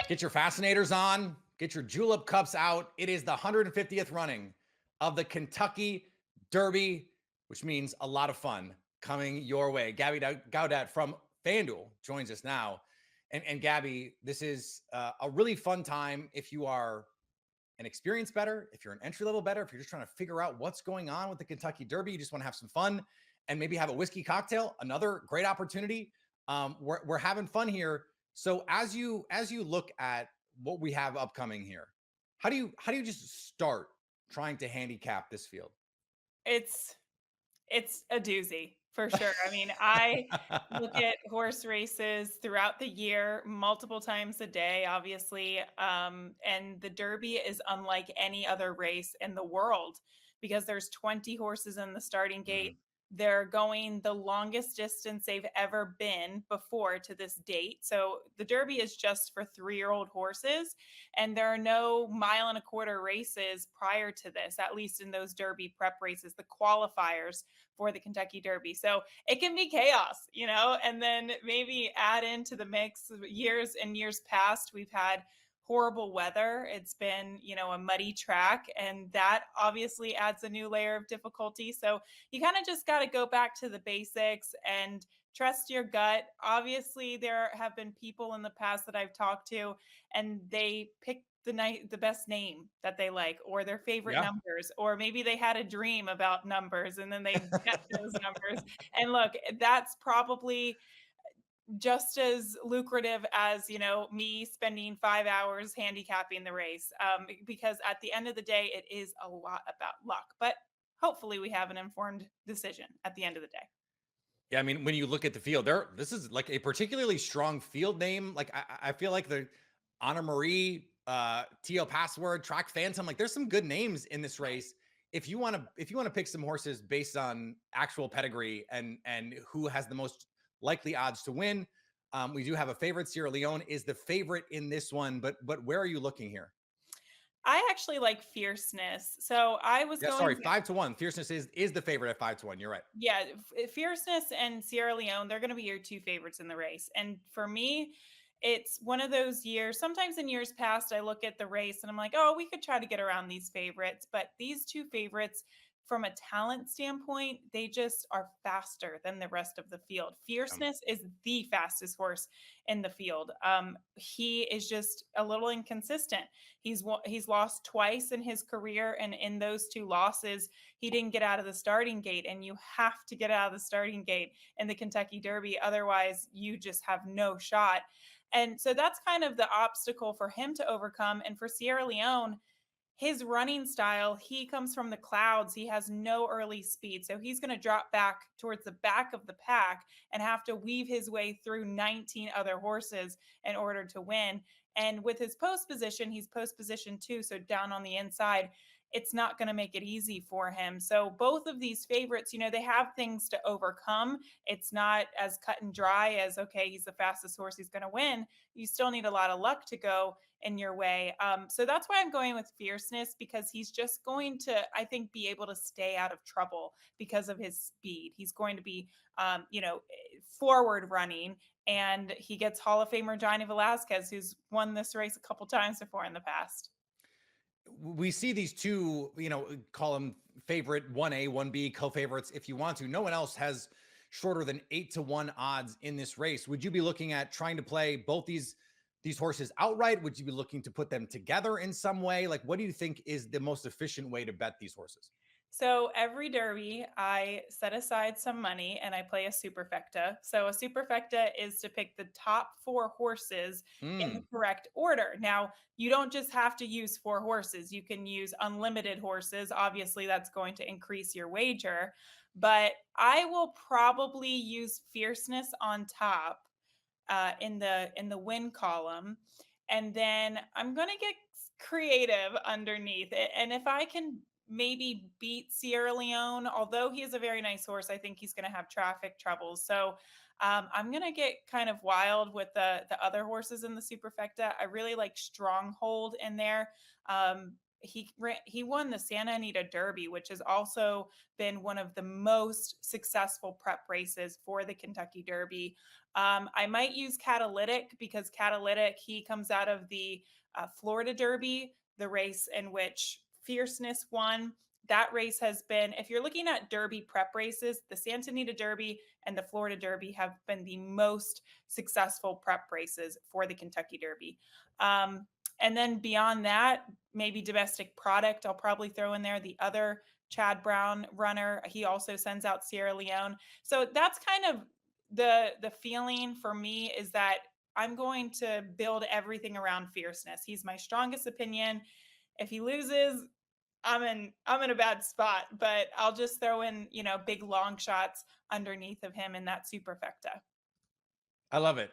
Get your fascinators on, get your julep cups out. It is the 150th running of the Kentucky Derby, which means a lot of fun coming your way. Gabby Gaudet from FanDuel joins us now. And Gabby, this is a really fun time if you are an experienced bettor, if you're an entry level bettor, if you're just trying to figure out what's going on with the Kentucky Derby, you just want to have some fun and maybe have a whiskey cocktail. Another great opportunity. We're having fun here. So as you look at what we have upcoming here, how do you just start trying to handicap this field? It's it's a doozy for sure. I mean, I look at horse races throughout the year multiple times a day, obviously. And the Derby is unlike any other race in the world because there's 20 horses in the starting gate. Mm. They're going the longest distance they've ever been before to this date. So the Derby is just for 3-year-old horses, and there are no mile and a quarter races prior to this, at least in those Derby prep races, the qualifiers for the Kentucky Derby. So it can be chaos, and then maybe add into the mix years and years past, we've had horrible weather. It's been, a muddy track, and that obviously adds a new layer of difficulty. So you kind of just got to go back to the basics and trust your gut. Obviously, there have been people in the past that I've talked to, and they pick the best name that they like, or their favorite Yeah. numbers, or maybe they had a dream about numbers and then they get those numbers. And look, that's probably just as lucrative as me spending 5 hours handicapping the race, because at the end of the day it is a lot about luck, but hopefully we have an informed decision at the end of the day. Yeah, I mean, when you look at the field, this is like a particularly strong field name. Like I feel like the Anna Marie, Teo Password, Track Phantom, like there's some good names in this Right. race. If you want to pick some horses based on actual pedigree and who has the most likely odds to win, we do have a favorite. Sierra Leone is the favorite in this one, but where are you looking here? I actually like fierceness, so I was Yeah, going. sorry, 5-1. Fierceness is the favorite at 5-1. You're right. Yeah, Fierceness and Sierra Leone, they're going to be your two favorites in the race. And for me, it's one of those years. Sometimes in years past, I look at the race and I'm like, oh, we could try to get around these favorites. But these two favorites, from a talent standpoint, they just are faster than the rest of the field. Fierceness is the fastest horse in the field. He is just a little inconsistent. He's lost twice in his career, and in those two losses, he didn't get out of the starting gate, and you have to get out of the starting gate in the Kentucky Derby. Otherwise, you just have no shot. And so that's kind of the obstacle for him to overcome. And for Sierra Leone, his running style, he comes from the clouds. He has no early speed. So he's going to drop back towards the back of the pack and have to weave his way through 19 other horses in order to win. And with his post position, he's post position too. So down on the inside, it's not going to make it easy for him. So both of these favorites, they have things to overcome. It's not as cut and dry as, okay, he's the fastest horse, he's going to win. You still need a lot of luck to go in your way. So that's why I'm going with fierceness, because he's just going to, I think, be able to stay out of trouble because of his speed. He's going to be, forward running, and he gets Hall of Famer Johnny Velasquez, who's won this race a couple times before in the past. We see these two, call them favorite 1A, 1B co-favorites if you want to. No one else has shorter than 8-1 odds in this race. Would you be looking at trying to play both these horses outright? Would you be looking to put them together in some way? Like, what do you think is the most efficient way to bet these horses? So every derby, I set aside some money and I play a superfecta. So a superfecta is to pick the top four horses in the Hmm. correct order. Now, you don't just have to use four horses, you can use unlimited horses. Obviously, that's going to increase your wager, but I will probably use fierceness on top, in the win column, and then I'm going to get creative underneath it. And if I can maybe beat Sierra Leone, although he is a very nice horse, I think he's going to have traffic troubles. So I'm going to get kind of wild with the other horses in the superfecta. I really like Stronghold in there. he won the Santa Anita Derby, which has also been one of the most successful prep races for the Kentucky Derby. I might use Catalytic because Catalytic, he comes out of the Florida Derby, the race in which Fierceness won. That race has been, if you're looking at Derby prep races, the Santa Anita Derby and the Florida Derby have been the most successful prep races for the Kentucky Derby. And then beyond that, maybe domestic product, I'll probably throw in there. The other Chad Brown runner, he also sends out Sierra Leone. So that's kind of the feeling for me, is that I'm going to build everything around Fierceness. He's my strongest opinion. If he loses, I'm in a bad spot, but I'll just throw in, big long shots underneath of him in that Superfecta. I love it.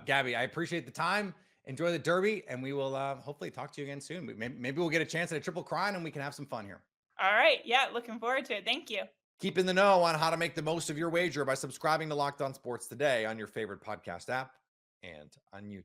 Gabby, I appreciate the time. Enjoy the Derby, and we will hopefully talk to you again soon. Maybe we'll get a chance at a Triple Crown and we can have some fun here. All right. Yeah. Looking forward to it. Thank you. Keep in the know on how to make the most of your wager by subscribing to Locked On Sports today on your favorite podcast app and on YouTube.